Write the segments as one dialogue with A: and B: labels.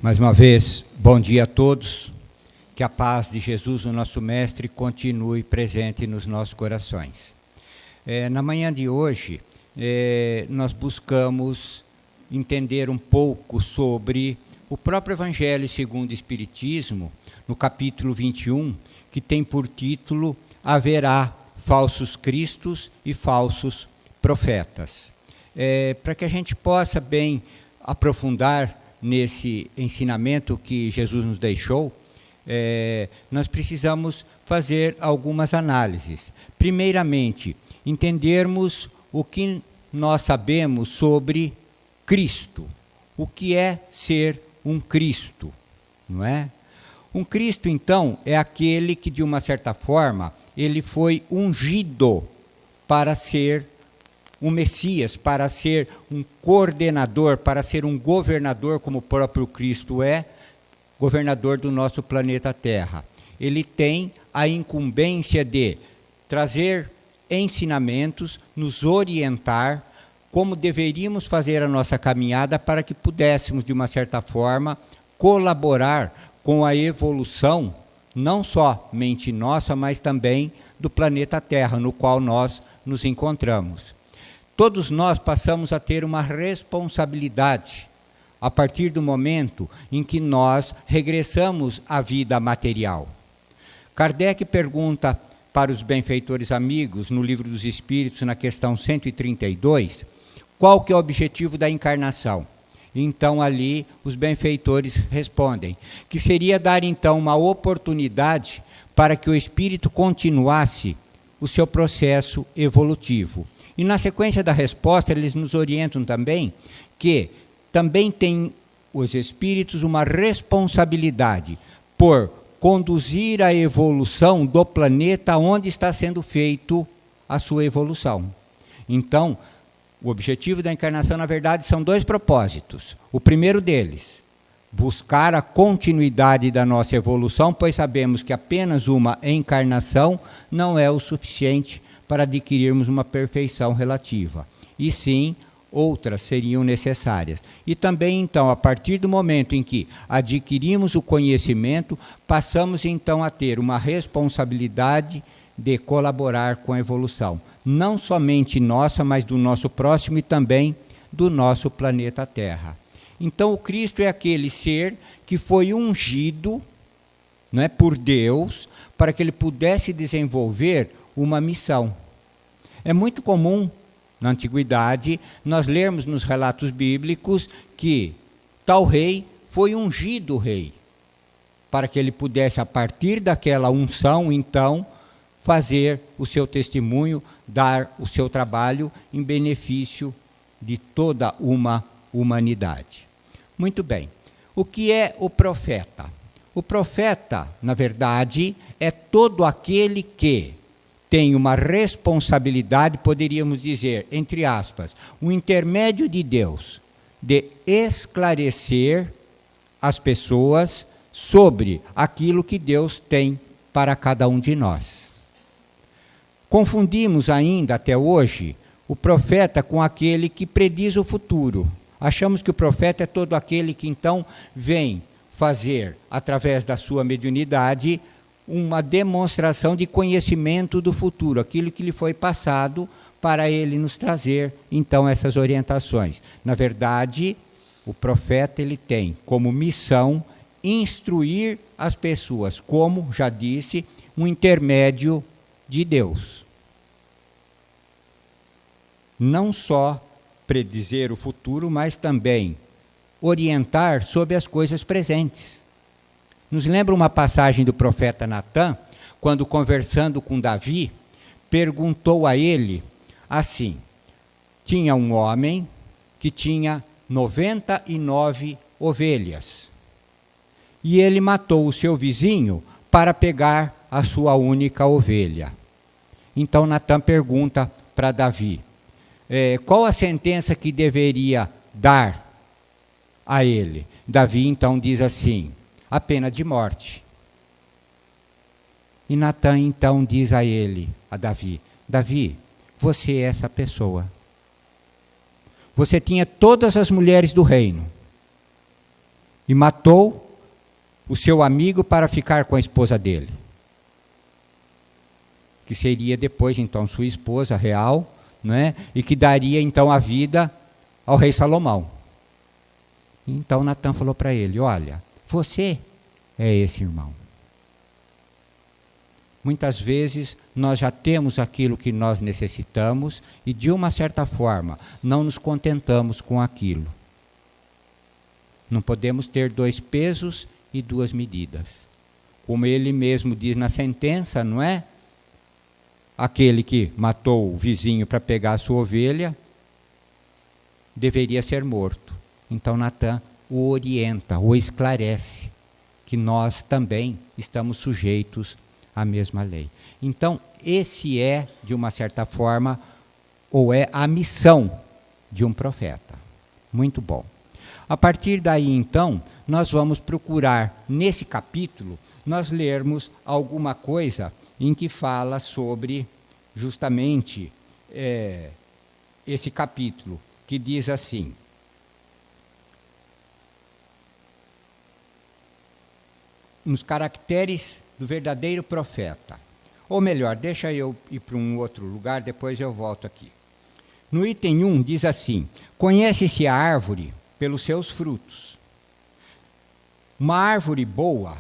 A: Mais uma vez, bom dia a todos. Que a paz de Jesus, o nosso Mestre, continue presente nos nossos corações. Na manhã de hoje, nós buscamos entender um pouco sobre o próprio Evangelho segundo o Espiritismo, no capítulo 21, que tem por título Haverá falsos cristos e falsos profetas. Para que a gente possa bem aprofundar nesse ensinamento que Jesus nos deixou, nós precisamos fazer algumas análises. Primeiramente, entendermos o que nós sabemos sobre Cristo. O que é ser um Cristo, não é? Um Cristo, então, é aquele que, de uma certa forma, ele foi ungido para ser um Messias, para ser um coordenador, para ser um governador, como o próprio Cristo é, governador do nosso planeta Terra. Ele tem a incumbência de trazer ensinamentos, nos orientar como deveríamos fazer a nossa caminhada para que pudéssemos, de uma certa forma, colaborar com a evolução, não somente nossa, mas também do planeta Terra, no qual nós nos encontramos. Todos nós passamos a ter uma responsabilidade a partir do momento em que nós regressamos à vida material. Kardec pergunta para os benfeitores amigos, no Livro dos Espíritos, na questão 132, qual que é o objetivo da encarnação? Então, ali, os benfeitores respondem que seria dar, então, uma oportunidade para que o espírito continuasse o seu processo evolutivo. E na sequência da resposta, eles nos orientam também que também têm os espíritos uma responsabilidade por conduzir a evolução do planeta onde está sendo feito a sua evolução. Então, o objetivo da encarnação, na verdade, são dois propósitos. O primeiro deles, buscar a continuidade da nossa evolução, pois sabemos que apenas uma encarnação não é o suficiente para adquirirmos uma perfeição relativa. E sim, outras seriam necessárias. E também, então, a partir do momento em que adquirimos o conhecimento, passamos, então, a ter uma responsabilidade de colaborar com a evolução. Não somente nossa, mas do nosso próximo e também do nosso planeta Terra. Então, o Cristo é aquele ser que foi ungido, não é, por Deus, para que ele pudesse desenvolver uma missão. É muito comum, na antiguidade, nós lermos nos relatos bíblicos que tal rei foi ungido rei, para que ele pudesse, a partir daquela unção, então, fazer o seu testemunho, dar o seu trabalho em benefício de toda uma humanidade. Muito bem. O que é o profeta? O profeta, na verdade, é todo aquele que tem uma responsabilidade, poderíamos dizer, entre aspas, um intermédio de Deus, de esclarecer as pessoas sobre aquilo que Deus tem para cada um de nós. Confundimos ainda, até hoje, o profeta com aquele que prediz o futuro. Achamos que o profeta é todo aquele que, então, vem fazer, através da sua mediunidade, uma demonstração de conhecimento do futuro, aquilo que lhe foi passado para ele nos trazer, então, essas orientações. Na verdade, o profeta ele tem como missão instruir as pessoas, como já disse, um intermédio de Deus. Não só predizer o futuro, mas também orientar sobre as coisas presentes. Nos lembra uma passagem do profeta Natã, quando conversando com Davi, perguntou a ele assim: tinha um homem que tinha 99 ovelhas, e ele matou o seu vizinho para pegar a sua única ovelha. Então Natã pergunta para Davi, qual a sentença que deveria dar a ele? Davi então diz assim: a pena de morte. E Natã então diz a ele, a Davi: Davi, você é essa pessoa. Você tinha todas as mulheres do reino. e matou o seu amigo para ficar com a esposa dele, que seria depois então sua esposa real, né? E que daria então a vida ao rei Salomão. Então Natan falou para ele: olha, você é esse irmão. Muitas vezes nós já temos aquilo que nós necessitamos e, de uma certa forma, não nos contentamos com aquilo. Não podemos ter 2 pesos e 2 medidas. Como ele mesmo diz na sentença, não é? Aquele que matou o vizinho para pegar a sua ovelha deveria ser morto. Então Natan o orienta, o esclarece, que nós também estamos sujeitos à mesma lei. Então, esse é, de uma certa forma, ou é a missão de um profeta. Muito bom. A partir daí, então, nós vamos procurar, nesse capítulo, nós lermos alguma coisa em que fala sobre, justamente, esse capítulo, que diz assim: nos caracteres do verdadeiro profeta. Ou melhor, deixa eu ir para um outro lugar, depois eu volto aqui. No item 1 diz assim: conhece-se a árvore pelos seus frutos. Uma árvore boa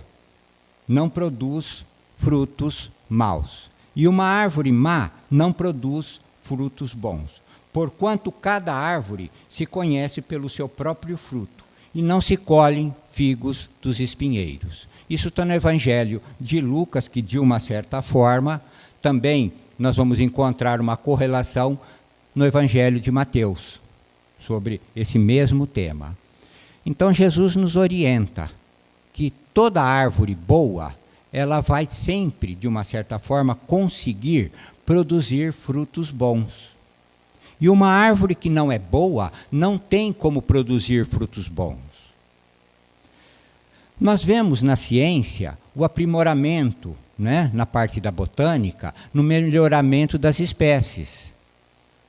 A: não produz frutos maus, e uma árvore má não produz frutos bons, porquanto cada árvore se conhece pelo seu próprio fruto, e não se colhem figos dos espinheiros. Isso está no Evangelho de Lucas, que, de uma certa forma, também nós vamos encontrar uma correlação no Evangelho de Mateus, sobre esse mesmo tema. Então, Jesus nos orienta que toda árvore boa, ela vai sempre, de uma certa forma, conseguir produzir frutos bons. E uma árvore que não é boa, não tem como produzir frutos bons. Nós vemos na ciência o aprimoramento, né, na parte da botânica, no melhoramento das espécies.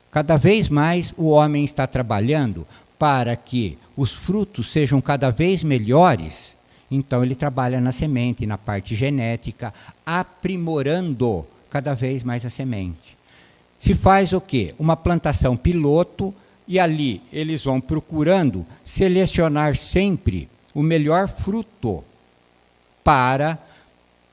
A: Cada vez mais o homem está trabalhando para que os frutos sejam cada vez melhores. Então ele trabalha na semente, na parte genética, aprimorando cada vez mais a semente. Se faz o quê? Uma plantação piloto, e ali eles vão procurando selecionar sempre o melhor fruto para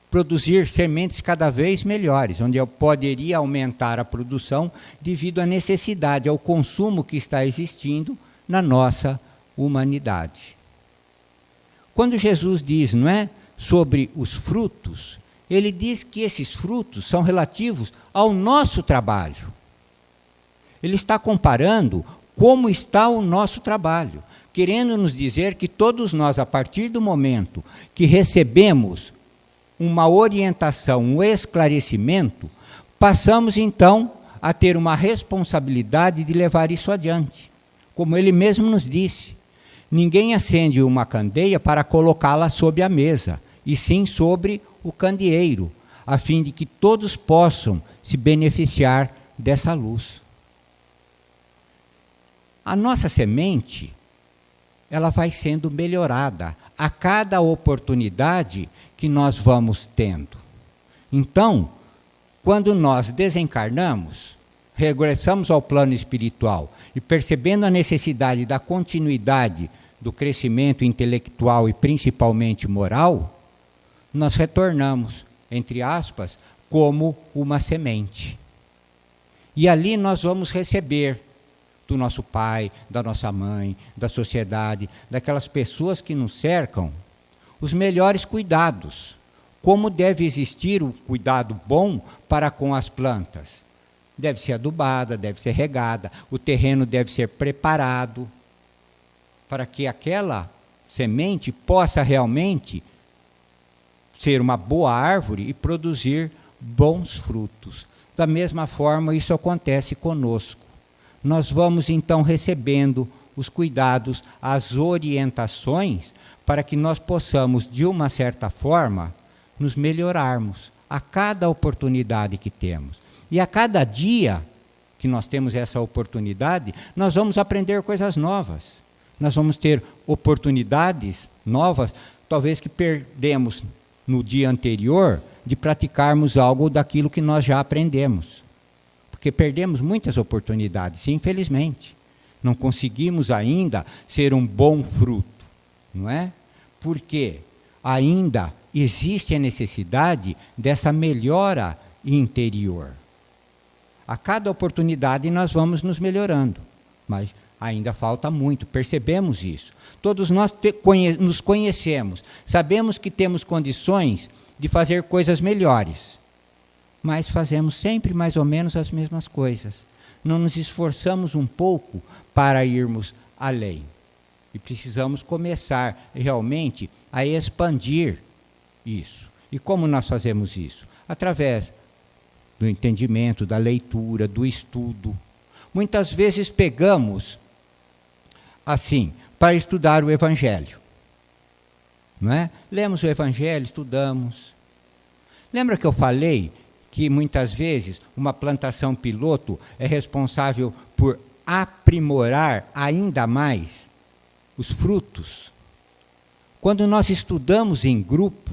A: produzir sementes cada vez melhores, onde eu poderia aumentar a produção devido à necessidade, ao consumo que está existindo na nossa humanidade. Quando Jesus diz, não é, sobre os frutos, ele diz que esses frutos são relativos ao nosso trabalho. Ele está comparando como está o nosso trabalho, querendo nos dizer que todos nós, a partir do momento que recebemos uma orientação, um esclarecimento, passamos então a ter uma responsabilidade de levar isso adiante. Como ele mesmo nos disse, ninguém acende uma candeia para colocá-la sob a mesa, e sim sobre o candeeiro, a fim de que todos possam se beneficiar dessa luz. A nossa semente, ela vai sendo melhorada a cada oportunidade que nós vamos tendo. Então, quando nós desencarnamos, regressamos ao plano espiritual e percebendo a necessidade da continuidade do crescimento intelectual e principalmente moral, nós retornamos, entre aspas, como uma semente. E ali nós vamos receber do nosso pai, da nossa mãe, da sociedade, daquelas pessoas que nos cercam, os melhores cuidados. Como deve existir o cuidado bom para com as plantas? Deve ser adubada, deve ser regada, o terreno deve ser preparado para que aquela semente possa realmente ser uma boa árvore e produzir bons frutos. Da mesma forma, isso acontece conosco. Nós vamos então recebendo os cuidados, as orientações, para que nós possamos, de uma certa forma, nos melhorarmos a cada oportunidade que temos. E a cada dia que nós temos essa oportunidade, nós vamos aprender coisas novas. Nós vamos ter oportunidades novas, talvez que perdemos no dia anterior de praticarmos algo daquilo que nós já aprendemos. Porque perdemos muitas oportunidades, infelizmente. Não conseguimos ainda ser um bom fruto, não é? Porque ainda existe a necessidade dessa melhora interior. A cada oportunidade nós vamos nos melhorando, mas ainda falta muito, percebemos isso. Todos nós nos conhecemos, sabemos que temos condições de fazer coisas melhores, mas fazemos sempre mais ou menos as mesmas coisas. Não nos esforçamos um pouco para irmos além. E precisamos começar realmente a expandir isso. E como nós fazemos isso? Através do entendimento, da leitura, do estudo. Muitas vezes pegamos, assim, para estudar o Evangelho. Não é? Lemos o Evangelho, estudamos. Lembra que eu falei que muitas vezes uma plantação piloto é responsável por aprimorar ainda mais os frutos? Quando nós estudamos em grupo,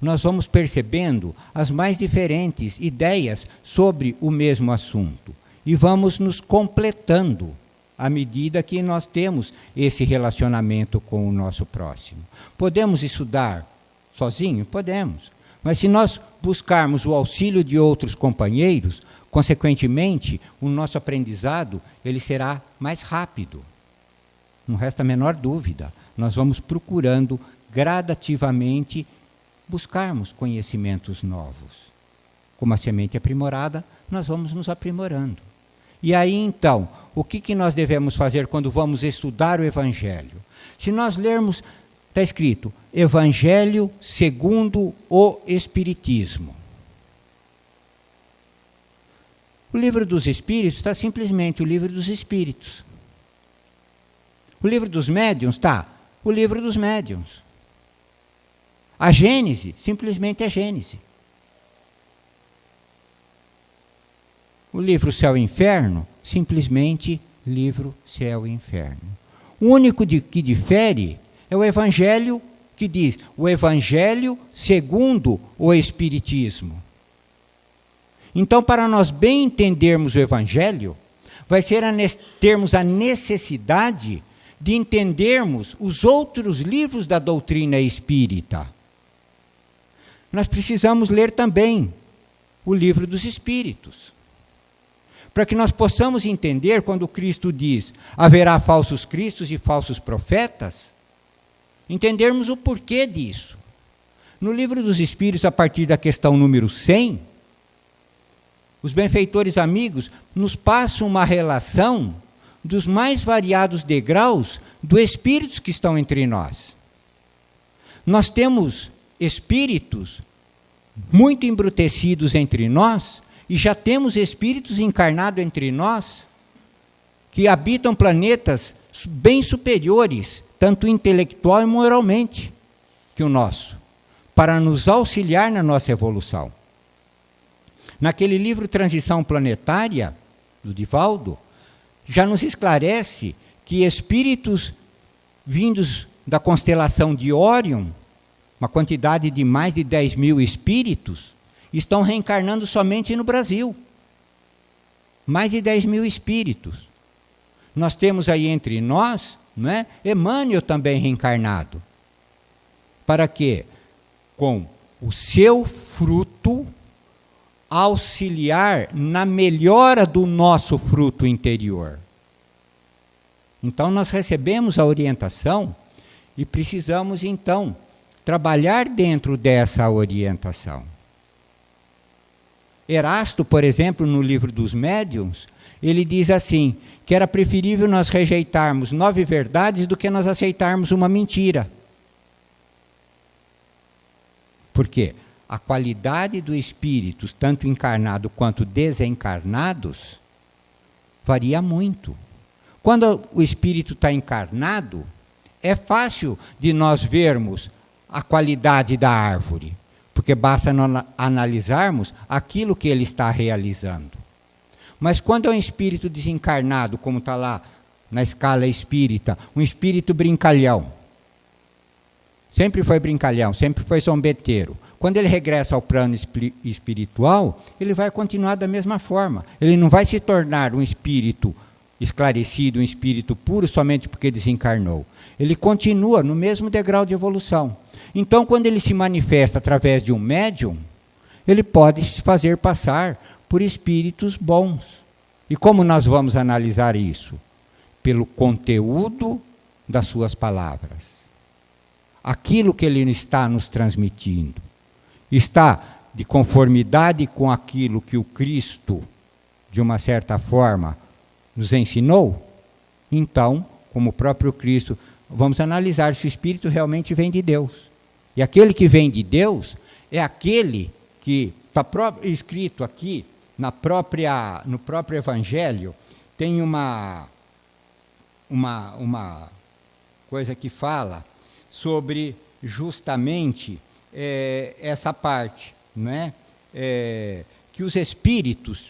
A: nós vamos percebendo as mais diferentes ideias sobre o mesmo assunto e vamos nos completando à medida que nós temos esse relacionamento com o nosso próximo. Podemos estudar sozinho? Podemos. Mas se nós buscarmos o auxílio de outros companheiros, consequentemente, o nosso aprendizado ele será mais rápido. Não resta a menor dúvida. Nós vamos procurando gradativamente buscarmos conhecimentos novos. Como a semente aprimorada, nós vamos nos aprimorando. E aí, então, o que nós devemos fazer quando vamos estudar o Evangelho? Se nós lermos, está escrito, Evangelho segundo o Espiritismo. O livro dos Espíritos está simplesmente o livro dos Espíritos. O livro dos Médiuns está o livro dos Médiuns. A Gênese, simplesmente a Gênese. O livro Céu e Inferno, simplesmente livro Céu e Inferno. O único que difere é o Evangelho que diz o Evangelho segundo o Espiritismo. Então, para nós bem entendermos o Evangelho, vai ser termos a necessidade de entendermos os outros livros da doutrina espírita. Nós precisamos ler também o livro dos Espíritos, para que nós possamos entender quando Cristo diz haverá falsos cristos e falsos profetas, entendermos o porquê disso. No livro dos Espíritos, a partir da questão número 100, os benfeitores amigos nos passam uma relação dos mais variados degraus dos espíritos que estão entre nós. Nós temos espíritos muito embrutecidos entre nós e já temos espíritos encarnados entre nós que habitam planetas bem superiores, tanto intelectual e moralmente, que o nosso, para nos auxiliar na nossa evolução. Naquele livro Transição Planetária, do Divaldo, já nos esclarece que espíritos vindos da constelação de Órion, uma quantidade de mais de 10 mil espíritos, estão reencarnando somente no Brasil. Mais de 10 mil espíritos. Nós temos aí entre nós, não é? Emmanuel também reencarnado. Para quê? Com o seu fruto auxiliar na melhora do nosso fruto interior. Então nós recebemos a orientação e precisamos então trabalhar dentro dessa orientação. Erasto, por exemplo, no livro dos Médiuns, ele diz assim, que era preferível nós rejeitarmos 9 verdades do que nós aceitarmos uma mentira. Por quê? A qualidade dos espíritos, tanto encarnados quanto desencarnados, varia muito. Quando o espírito está encarnado, é fácil de nós vermos a qualidade da árvore, porque basta nós analisarmos aquilo que ele está realizando. Mas quando é um espírito desencarnado, como está lá na escala espírita, um espírito brincalhão, sempre foi brincalhão, sempre foi zombeteiro. Quando ele regressa ao plano espiritual, ele vai continuar da mesma forma. Ele não vai se tornar um espírito esclarecido, um espírito puro somente porque desencarnou. Ele continua no mesmo degrau de evolução. Então, quando ele se manifesta através de um médium, ele pode se fazer passar por espíritos bons. E como nós vamos analisar isso? Pelo conteúdo das suas palavras. Aquilo que ele está nos transmitindo está de conformidade com aquilo que o Cristo, de uma certa forma, nos ensinou? Então, como o próprio Cristo, vamos analisar se o Espírito realmente vem de Deus. E aquele que vem de Deus é aquele que está escrito aqui no próprio Evangelho, tem uma coisa que fala sobre justamente essa parte, não é? Que os espíritos,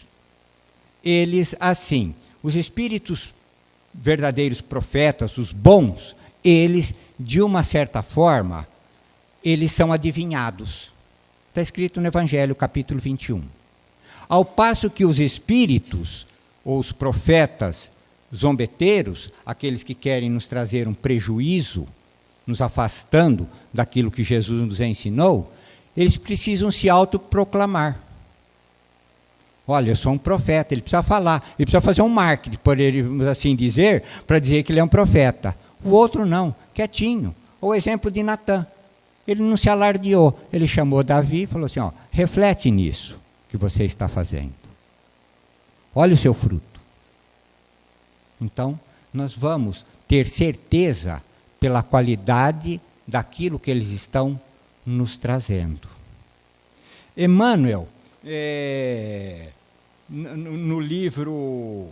A: eles assim, os espíritos verdadeiros profetas, os bons, eles, de uma certa forma, eles são adivinhados. Está escrito no Evangelho, capítulo 21. Ao passo que os espíritos, ou os profetas zombeteiros, aqueles que querem nos trazer um prejuízo, nos afastando daquilo que Jesus nos ensinou, eles precisam se autoproclamar. Olha, eu sou um profeta, ele precisa falar, ele precisa fazer um marketing, podemos assim dizer, para dizer que ele é um profeta. O outro não, quietinho. O exemplo de Natã. Ele não se alardeou, ele chamou Davi e falou assim, reflete nisso que você está fazendo. Olha o seu fruto. Então, nós vamos ter certeza pela qualidade daquilo que eles estão nos trazendo. Emmanuel, no livro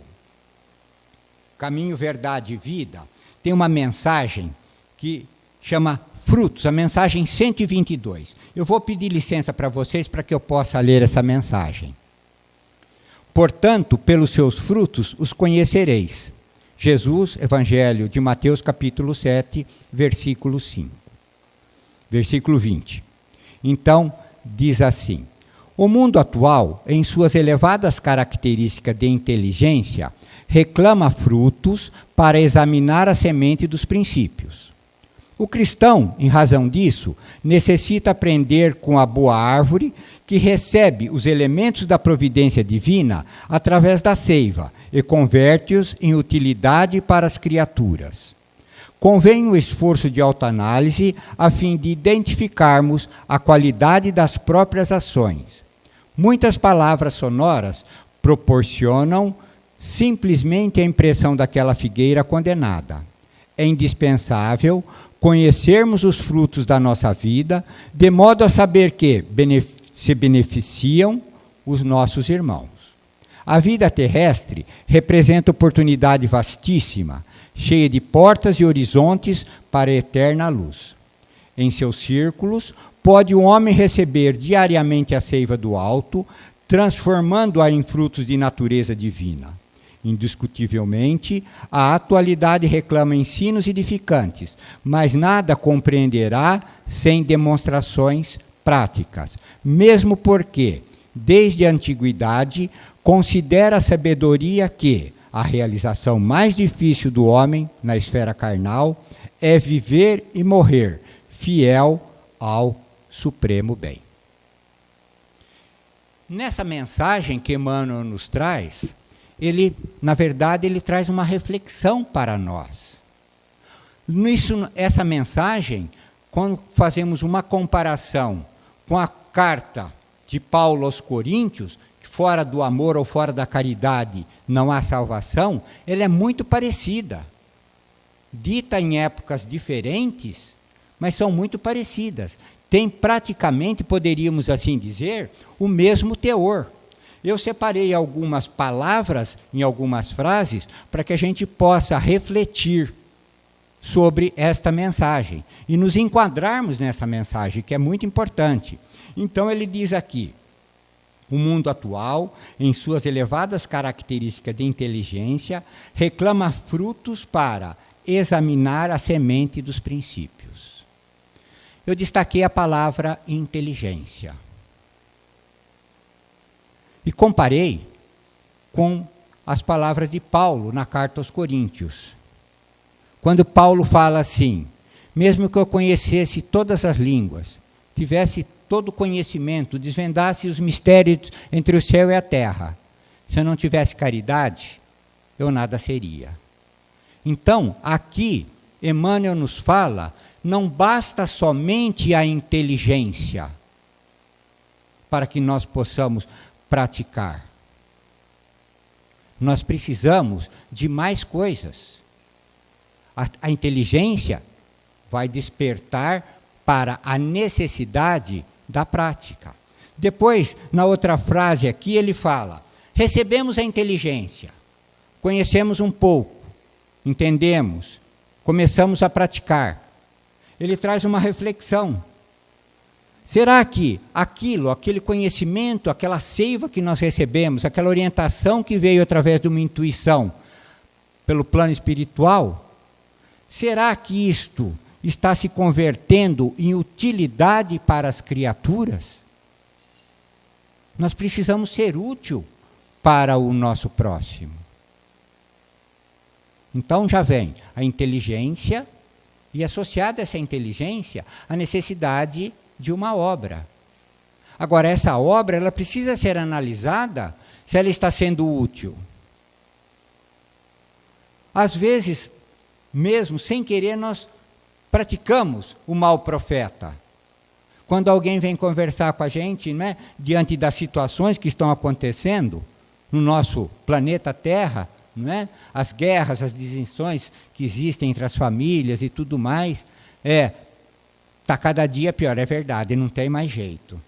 A: Caminho, Verdade e Vida, tem uma mensagem que chama Frutos, a mensagem 122. Eu vou pedir licença para vocês para que eu possa ler essa mensagem. Portanto, pelos seus frutos os conhecereis. Jesus, Evangelho de Mateus, capítulo 7, versículo 5. Versículo 20. Então, diz assim: o mundo atual, em suas elevadas características de inteligência, reclama frutos para examinar a semente dos princípios. O cristão, em razão disso, necessita aprender com a boa árvore que recebe os elementos da providência divina através da seiva e converte-os em utilidade para as criaturas. Convém o esforço de autoanálise a fim de identificarmos a qualidade das próprias ações. Muitas palavras sonoras proporcionam simplesmente a impressão daquela figueira condenada. É indispensável conhecermos os frutos da nossa vida, de modo a saber que se beneficiam os nossos irmãos. A vida terrestre representa oportunidade vastíssima, cheia de portas e horizontes para a eterna luz. Em seus círculos, pode o homem receber diariamente a seiva do alto, transformando-a em frutos de natureza divina. Indiscutivelmente, a atualidade reclama ensinos edificantes, mas nada compreenderá sem demonstrações práticas, mesmo porque, desde a antiguidade, considera a sabedoria que a realização mais difícil do homem na esfera carnal é viver e morrer fiel ao supremo bem. Nessa mensagem que Emmanuel nos traz, na verdade, ele traz uma reflexão para nós. Essa mensagem, quando fazemos uma comparação com a carta de Paulo aos Coríntios, que fora do amor ou fora da caridade não há salvação, ela é muito parecida. Dita em épocas diferentes, mas são muito parecidas. Tem praticamente, poderíamos assim dizer, o mesmo teor. Eu separei algumas palavras em algumas frases para que a gente possa refletir sobre esta mensagem e nos enquadrarmos nessa mensagem, que é muito importante. Então ele diz aqui: o mundo atual, em suas elevadas características de inteligência, reclama frutos para examinar a semente dos princípios. eu destaquei a palavra inteligência. E comparei com as palavras de Paulo na carta aos Coríntios. Quando Paulo fala assim: mesmo que eu conhecesse todas as línguas, tivesse todo o conhecimento, desvendasse os mistérios entre o céu e a terra, se eu não tivesse caridade, eu nada seria. Então, aqui, Emmanuel nos fala, não basta somente a inteligência para que nós possamos praticar. Nós precisamos de mais coisas. A inteligência vai despertar para a necessidade da prática. Depois, na outra frase aqui, ele fala: recebemos a inteligência, conhecemos um pouco, entendemos, começamos a praticar. Ele traz uma reflexão. Será que aquele conhecimento, aquela seiva que nós recebemos, aquela orientação que veio através de uma intuição pelo plano espiritual, será que isto está se convertendo em utilidade para as criaturas? Nós precisamos ser útil para o nosso próximo. Então já vem a inteligência e associada a essa inteligência a necessidade de uma obra. Agora, essa obra ela precisa ser analisada se ela está sendo útil. Às vezes, mesmo sem querer, nós praticamos o mal profeta. Quando alguém vem conversar com a gente, né, diante das situações que estão acontecendo no nosso planeta Terra, né, as guerras, as distinções que existem entre as famílias e tudo mais, está cada dia pior, é verdade, não tem mais jeito.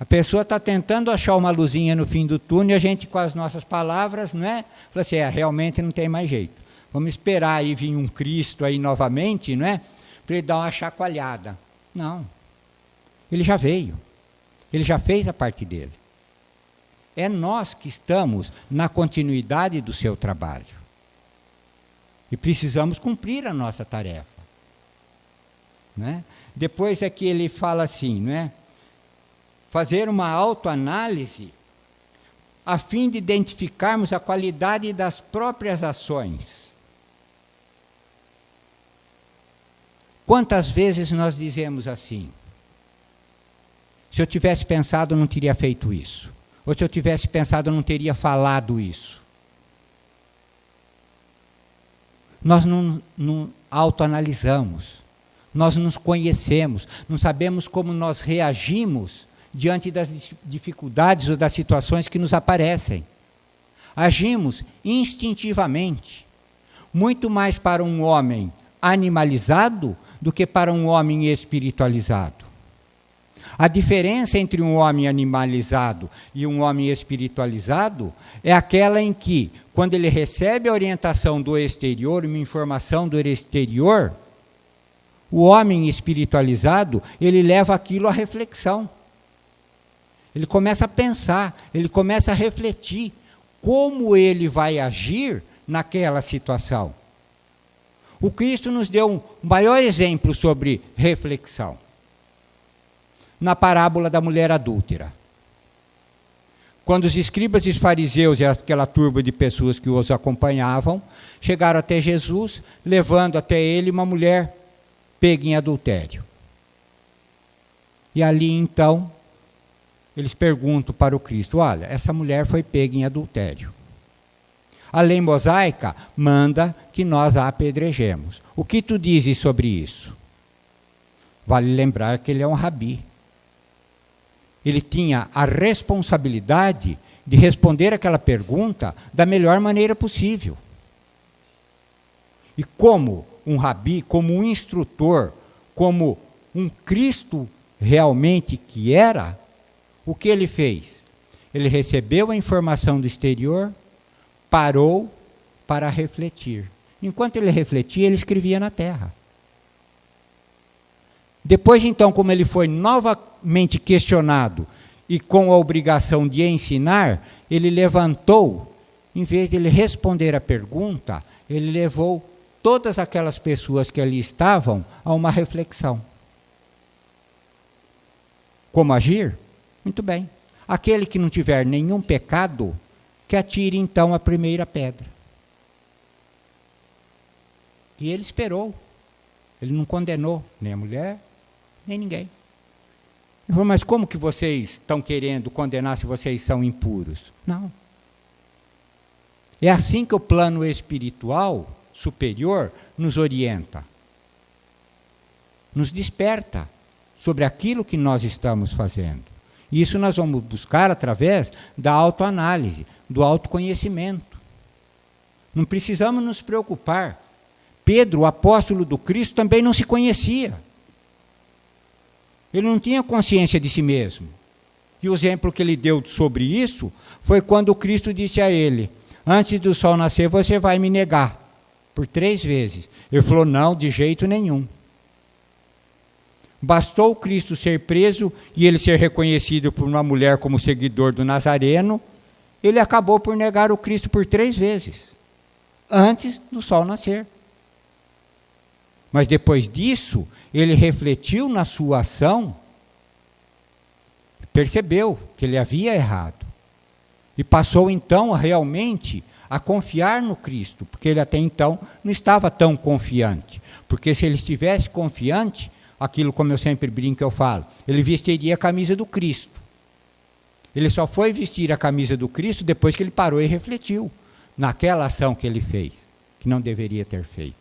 A: A pessoa está tentando achar uma luzinha no fim do túnel e a gente, com as nossas palavras, né, fala assim, realmente não tem mais jeito. Vamos esperar aí vir um Cristo aí novamente, não é? Para ele dar uma chacoalhada. Não. Ele já veio. Ele já fez a parte dele. É nós que estamos na continuidade do seu trabalho. E precisamos cumprir a nossa tarefa. Né? Depois é que ele fala assim, não é? Fazer uma autoanálise a fim de identificarmos a qualidade das próprias ações. Quantas vezes nós dizemos assim: se eu tivesse pensado, eu não teria feito isso. Ou se eu tivesse pensado, eu não teria falado isso. Nós não autoanalisamos. Nós nos conhecemos. Não sabemos como nós reagimos diante das dificuldades ou das situações que nos aparecem. Agimos instintivamente. Muito mais para um homem animalizado do que para um homem espiritualizado. A diferença entre um homem animalizado e um homem espiritualizado é aquela em que, quando ele recebe a orientação do exterior, uma informação do exterior, o homem espiritualizado, ele leva aquilo à reflexão. Ele começa a pensar, ele começa a refletir como ele vai agir naquela situação. O Cristo nos deu um maior exemplo sobre reflexão. Na parábola da mulher adúltera. Quando os escribas e os fariseus e aquela turba de pessoas que os acompanhavam, chegaram até Jesus, levando até ele uma mulher pega em adultério. E ali então, eles perguntam para o Cristo: olha, essa mulher foi pega em adultério. A lei mosaica manda que nós a apedrejemos. O que tu dizes sobre isso? Vale lembrar que ele é um rabi. Ele tinha a responsabilidade de responder aquela pergunta da melhor maneira possível. E como um rabi, como um instrutor, como um Cristo realmente que era, o que ele fez? Ele recebeu a informação do exterior, parou para refletir. Enquanto ele refletia, ele escrevia na terra. Depois, então, como ele foi novamente questionado e com a obrigação de ensinar, ele levantou, em vez de ele responder a pergunta, ele levou todas aquelas pessoas que ali estavam a uma reflexão. Como agir? Muito bem. Aquele que não tiver nenhum pecado, que atire então a primeira pedra. E ele esperou. Ele não condenou nem a mulher, nem ninguém. Ele falou, mas como que vocês estão querendo condenar se vocês são impuros? Não. É assim que o plano espiritual superior nos orienta. Nos desperta sobre aquilo que nós estamos fazendo. E isso nós vamos buscar através da autoanálise, do autoconhecimento. Não precisamos nos preocupar. Pedro, o apóstolo do Cristo, também não se conhecia. Ele não tinha consciência de si mesmo. E o exemplo que ele deu sobre isso foi quando o Cristo disse a ele, antes do sol nascer você vai me negar, por 3 vezes. Ele falou, não, de jeito nenhum. Bastou o Cristo ser preso e ele ser reconhecido por uma mulher como seguidor do Nazareno, ele acabou por negar o Cristo por 3 vezes, antes do sol nascer. Mas depois disso, ele refletiu na sua ação, percebeu que ele havia errado. E passou então realmente a confiar no Cristo, porque ele até então não estava tão confiante. Porque se ele estivesse confiante, aquilo como eu sempre brinco, eu falo, ele vestiria a camisa do Cristo. Ele só foi vestir a camisa do Cristo depois que ele parou e refletiu naquela ação que ele fez, que não deveria ter feito.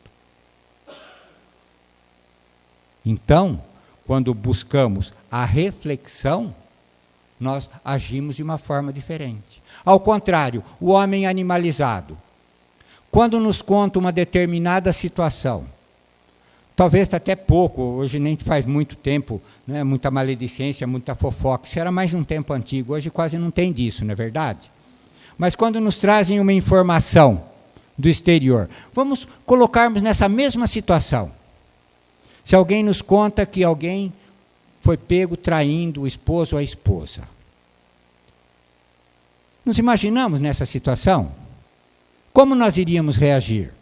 A: Então, quando buscamos a reflexão, nós agimos de uma forma diferente. Ao contrário, o homem animalizado, quando nos conta uma determinada situação, talvez até pouco, hoje nem faz muito tempo, né, muita maledicência, muita fofoca, isso era mais um tempo antigo, hoje quase não tem disso, não é verdade? Mas quando nos trazem uma informação do exterior, vamos colocarmos nessa mesma situação. Se alguém nos conta que alguém foi pego traindo o esposo ou a esposa. Nos imaginamos nessa situação? Como nós iríamos reagir?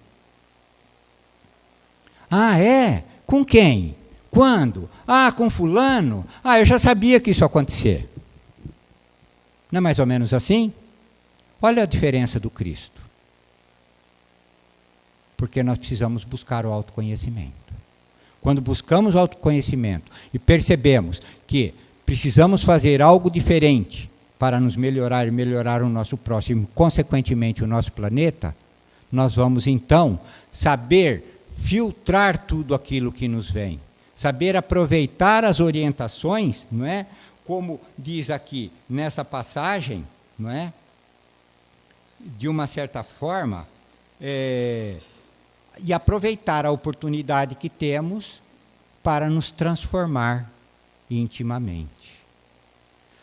A: Ah, é? Com quem? Quando? Ah, com fulano? Ah, eu já sabia que isso ia acontecer. Não é mais ou menos assim? Olha a diferença do Cristo. Porque nós precisamos buscar o autoconhecimento. Quando buscamos autoconhecimento e percebemos que precisamos fazer algo diferente para nos melhorar e melhorar o nosso próximo, consequentemente o nosso planeta, nós vamos então saber filtrar tudo aquilo que nos vem, saber aproveitar as orientações, não é? Como diz aqui nessa passagem, não é? De uma certa forma, e aproveitar a oportunidade que temos para nos transformar intimamente.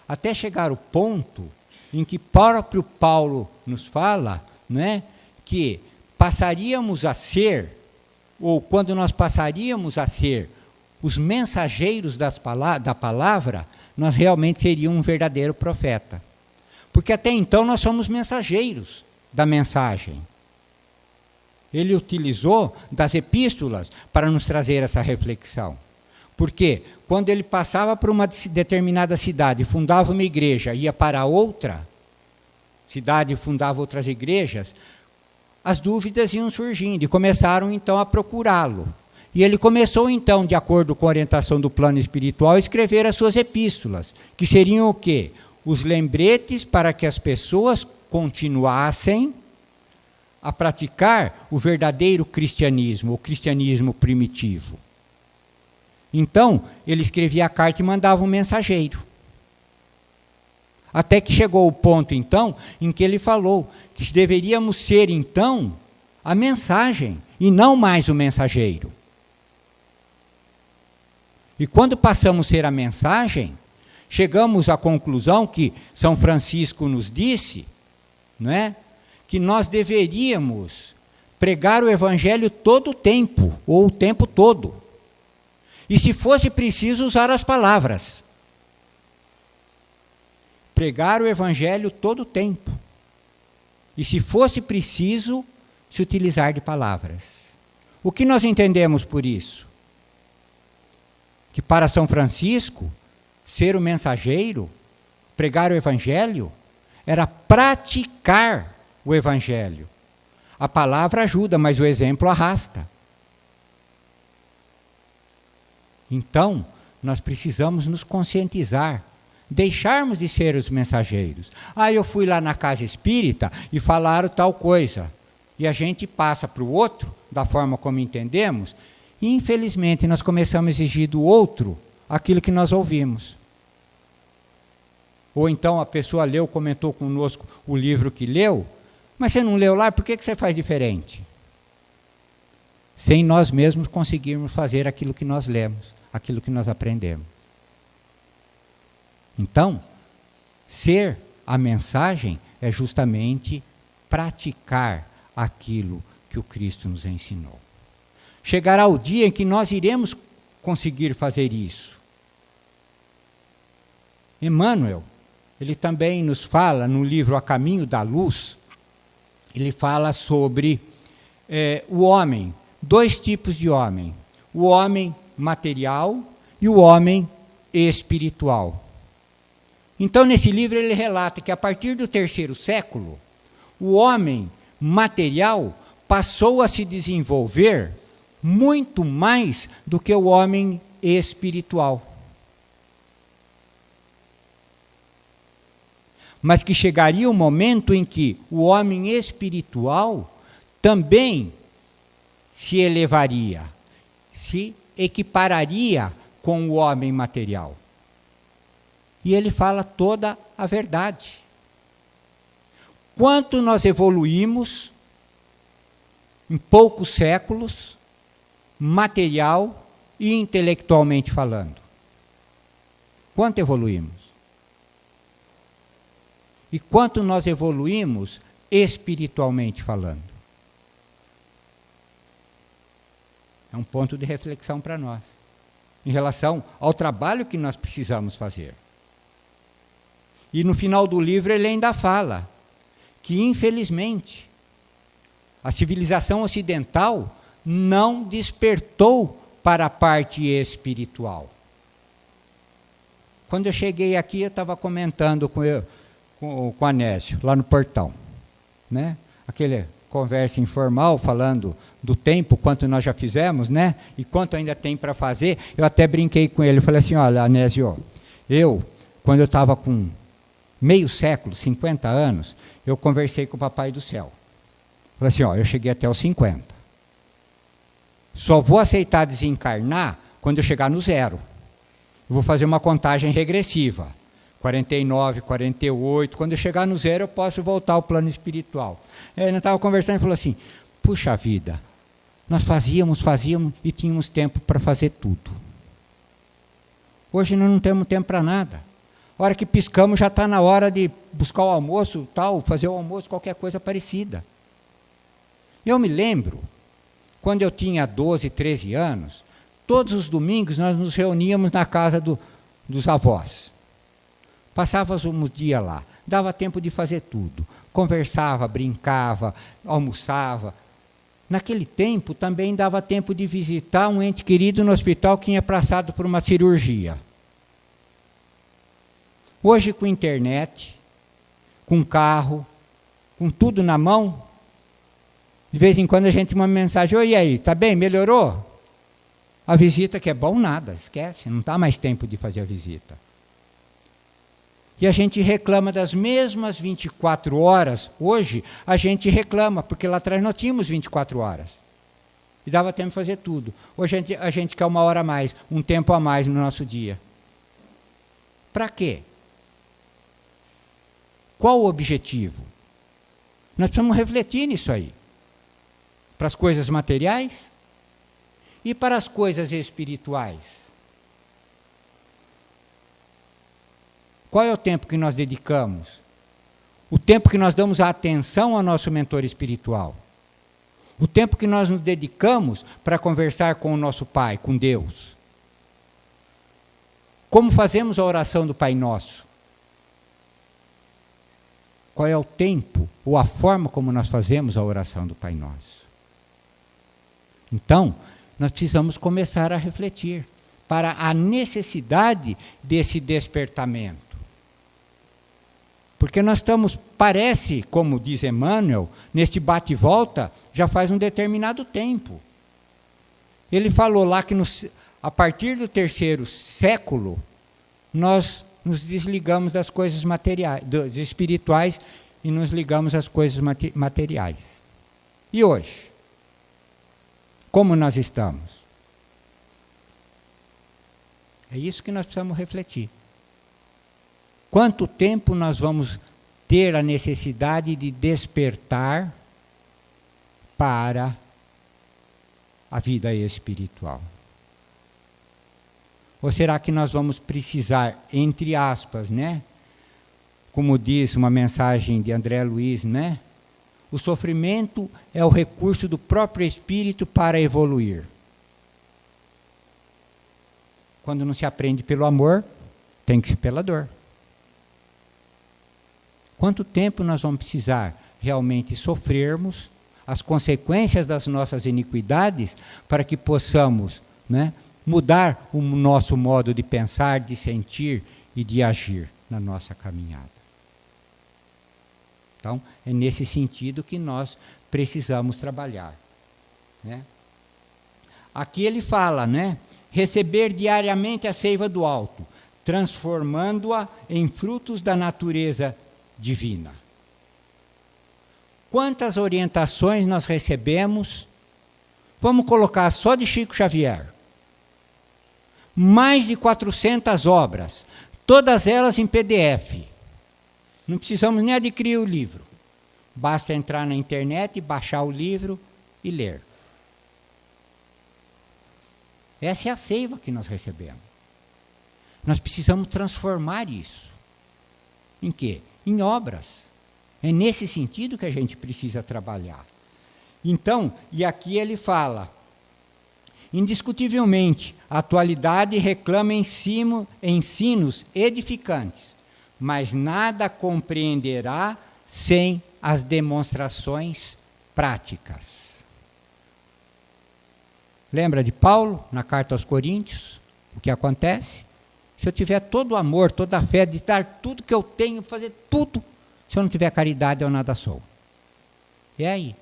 A: Até chegar o ponto em que próprio Paulo nos fala, né, que passaríamos a ser, ou quando nós passaríamos a ser os mensageiros da palavra, nós realmente seríamos um verdadeiro profeta. Porque até então nós somos mensageiros da mensagem. Ele utilizou das epístolas para nos trazer essa reflexão. Porque quando ele passava por uma determinada cidade, fundava uma igreja, ia para outra cidade e fundava outras igrejas, as dúvidas iam surgindo e começaram então a procurá-lo. E ele começou então, de acordo com a orientação do plano espiritual, a escrever as suas epístolas, que seriam o quê? Os lembretes para que as pessoas continuassem a praticar o verdadeiro cristianismo, o cristianismo primitivo. Então, ele escrevia a carta e mandava um mensageiro. Até que chegou o ponto, então, em que ele falou que deveríamos ser, então, a mensagem e não mais o mensageiro. E quando passamos a ser a mensagem, chegamos à conclusão que São Francisco nos disse, não é? Que nós deveríamos pregar o evangelho todo o tempo, ou o tempo todo. E se fosse preciso usar as palavras. Pregar o evangelho todo o tempo. E se fosse preciso, se utilizar de palavras. O que nós entendemos por isso? Que para São Francisco, ser o mensageiro, pregar o Evangelho, era praticar o Evangelho. A palavra ajuda, mas o exemplo arrasta. Então, nós precisamos nos conscientizar, deixarmos de ser os mensageiros. Eu fui lá na casa espírita e falaram tal coisa. E a gente passa para o outro, da forma como entendemos, e infelizmente nós começamos a exigir do outro aquilo que nós ouvimos. Ou então a pessoa leu, comentou conosco o livro que leu, mas você não leu lá, por que você faz diferente? Sem nós mesmos conseguirmos fazer aquilo que nós lemos, aquilo que nós aprendemos. Então, ser a mensagem é justamente praticar aquilo que o Cristo nos ensinou. Chegará o dia em que nós iremos conseguir fazer isso. Emmanuel, ele também nos fala no livro A Caminho da Luz, ele fala sobre o homem, dois tipos de homem, o homem material e o homem espiritual. Então, nesse livro ele relata que a partir do 3º século, o homem material passou a se desenvolver muito mais do que o homem espiritual. Mas que chegaria um momento em que o homem espiritual também se elevaria, se equipararia com o homem material. E ele fala toda a verdade. Quanto nós evoluímos em poucos séculos, material e intelectualmente falando. Quanto evoluímos? E quanto nós evoluímos espiritualmente falando? É um ponto de reflexão para nós, em relação ao trabalho que nós precisamos fazer. E no final do livro ele ainda fala que, infelizmente, a civilização ocidental não despertou para a parte espiritual. Quando eu cheguei aqui, eu estava comentando com o Anésio, lá no portão, né? Aquele conversa informal, falando do tempo, quanto nós já fizemos, né? E quanto ainda tem para fazer. Eu até brinquei com ele, falei assim, olha, Anésio, quando eu estava com meio século, 50 anos, eu conversei com o Papai do Céu. Falei assim, eu cheguei até os 50. Só vou aceitar desencarnar quando eu chegar no 0. Eu vou fazer uma contagem regressiva. 49, 48, quando eu chegar no 0 eu posso voltar ao plano espiritual. Nós estávamos conversando e falou assim, puxa vida, nós fazíamos e tínhamos tempo para fazer tudo. Hoje nós não temos tempo para nada. A hora que piscamos já está na hora de buscar o almoço, fazer o almoço, qualquer coisa parecida. Eu me lembro, quando eu tinha 12, 13 anos, todos os domingos nós nos reuníamos na casa dos avós. Passávamos um dia lá, dava tempo de fazer tudo. Conversava, brincava, almoçava. Naquele tempo também dava tempo de visitar um ente querido no hospital que tinha passado por uma cirurgia. Hoje, com internet, com carro, com tudo na mão, de vez em quando a gente manda uma mensagem, oi, e aí, tá bem, melhorou? A visita que é bom nada, esquece, não dá mais tempo de fazer a visita. E a gente reclama das mesmas 24 horas, hoje a gente reclama, porque lá atrás nós tínhamos 24 horas. E dava tempo de fazer tudo. Hoje a gente quer 1 hora a mais, um tempo a mais no nosso dia. Para quê? Qual o objetivo? Nós precisamos refletir nisso aí. Para as coisas materiais e para as coisas espirituais. Qual é o tempo que nós dedicamos? O tempo que nós damos a atenção ao nosso mentor espiritual. O tempo que nós nos dedicamos para conversar com o nosso Pai, com Deus. Como fazemos a oração do Pai Nosso? Qual é o tempo ou a forma como nós fazemos a oração do Pai Nosso? Então, nós precisamos começar a refletir para a necessidade desse despertamento. Porque nós estamos, parece, como diz Emmanuel, neste bate e volta, já faz um determinado tempo. Ele falou lá que a partir do 3º século, nós nos desligamos das coisas materiais, dos espirituais, e nos ligamos às coisas materiais. E hoje? Como nós estamos? É isso que nós precisamos refletir. Quanto tempo nós vamos ter a necessidade de despertar para a vida espiritual? Ou será que nós vamos precisar, entre aspas, né? Como diz uma mensagem de André Luiz, né? O sofrimento é o recurso do próprio espírito para evoluir. Quando não se aprende pelo amor, tem que ser pela dor. Quanto tempo nós vamos precisar realmente sofrermos as consequências das nossas iniquidades para que possamos, né, mudar o nosso modo de pensar, de sentir e de agir na nossa caminhada? Então, é nesse sentido que nós precisamos trabalhar, né? Aqui ele fala, né? Receber diariamente a seiva do alto, transformando-a em frutos da natureza divina. Quantas orientações nós recebemos? Vamos colocar só de Chico Xavier. Mais de 400 obras, todas elas em PDF. Não precisamos nem adquirir o livro. Basta entrar na internet, baixar o livro e ler. Essa é a seiva que nós recebemos. Nós precisamos transformar isso. Em quê? Em obras. É nesse sentido que a gente precisa trabalhar. Então, e aqui ele fala, indiscutivelmente, a atualidade reclama ensinos edificantes, mas nada compreenderá sem as demonstrações práticas. Lembra de Paulo, na carta aos Coríntios? O que acontece? Se eu tiver todo o amor, toda a fé, de dar tudo que eu tenho, fazer tudo, se eu não tiver caridade, eu nada sou. E aí?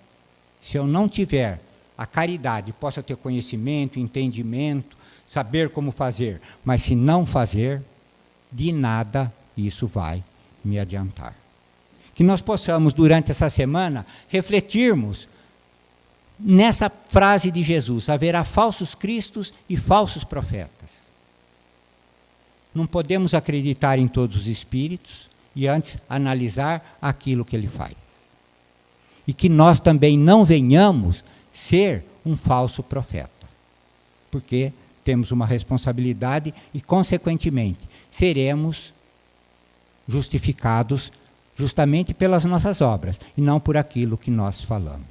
A: Se eu não tiver a caridade, posso ter conhecimento, entendimento, saber como fazer, mas se não fazer, de nada isso vai me adiantar. Que nós possamos, durante essa semana, refletirmos nessa frase de Jesus: haverá falsos cristos e falsos profetas. Não podemos acreditar em todos os espíritos e antes analisar aquilo que ele faz. E que nós também não venhamos ser um falso profeta, porque temos uma responsabilidade e, consequentemente, seremos justificados justamente pelas nossas obras e não por aquilo que nós falamos.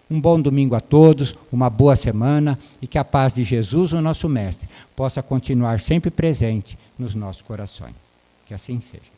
A: Um bom domingo a todos, uma boa semana e que a paz de Jesus, o nosso Mestre, possa continuar sempre presente nos nossos corações. Que assim seja.